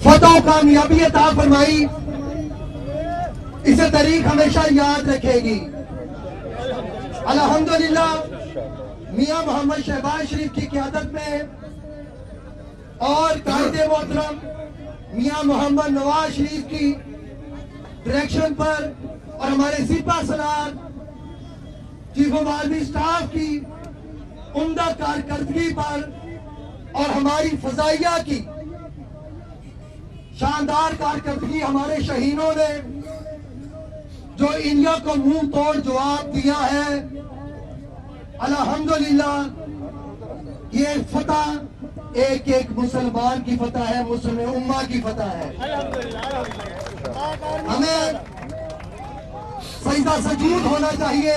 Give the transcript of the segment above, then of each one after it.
فتح کامیابی عطا فرمائی، اسے تاریخ ہمیشہ یاد رکھے گی۔ الحمدللہ میاں محمد شہباز شریف کی قیادت میں اور قائد محترم میاں محمد نواز شریف کی ڈائریکشن پر اور ہمارے سپہ سالار چیف آف آرمی اسٹاف کی عمدہ کارکردگی پر اور ہماری فضائیہ کی شاندار کارکردگی، ہمارے شہیدوں نے جو انڈیا کو منہ توڑ جواب دیا ہے، الحمدللہ یہ فتح ایک ایک مسلمان کی فتح ہے، مسلم امہ کی فتح ہے۔ ہمیں سجدہ سجود ہونا چاہیے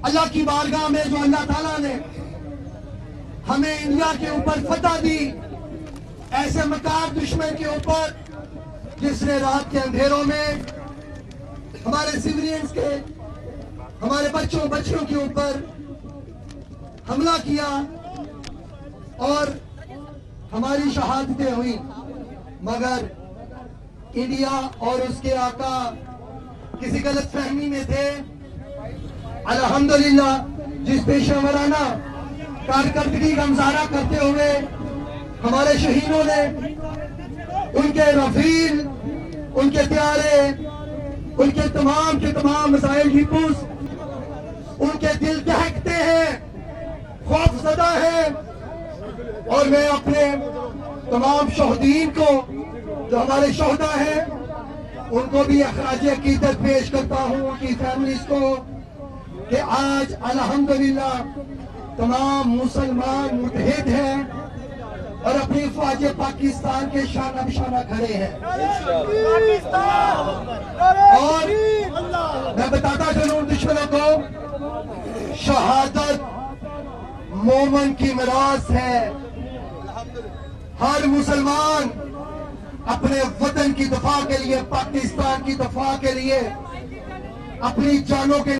اللہ کی بارگاہ میں، جو اللہ تعالیٰ نے ہمیں انڈیا کے اوپر فتح دی، ایسے مکار دشمن کے اوپر جس نے رات کے اندھیروں میں ہمارے سیولینز کے، ہمارے بچوں بچیوں کے اوپر حملہ کیا اور ہماری شہادتیں ہوئی، مگر انڈیا اور اس کے آقا کسی غلط فہمی میں تھے۔ الحمدللہ جس پیشہ ورانہ کارکردگی کا مظاہرہ کرتے ہوئے ہمارے شہیدوں نے، ان کے رفیل، ان کے پیارے، ان کے تمام کے تمام مسائل ڈیپوز، ان کے دل دہکتے ہیں، خوف زدہ ہیں، اور میں اپنے تمام شہدین کو جو ہمارے شہداء ہیں ان کو بھی اخراج عقیدت پیش کرتا ہوں، ان کی فیملیز کو، کہ آج الحمدللہ تمام مسلمان متحد ہیں اور اپنی فوج پاکستان کے شانہ بشانہ کھڑے ہیں۔ اور میں بتاتا چلوں دشمنوں کو، شہادت مومن کی میراث ہے۔ ہر مسلمان اپنے وطن کی دفاع کے لیے، پاکستان کی دفاع کے لیے اپنی جانوں کے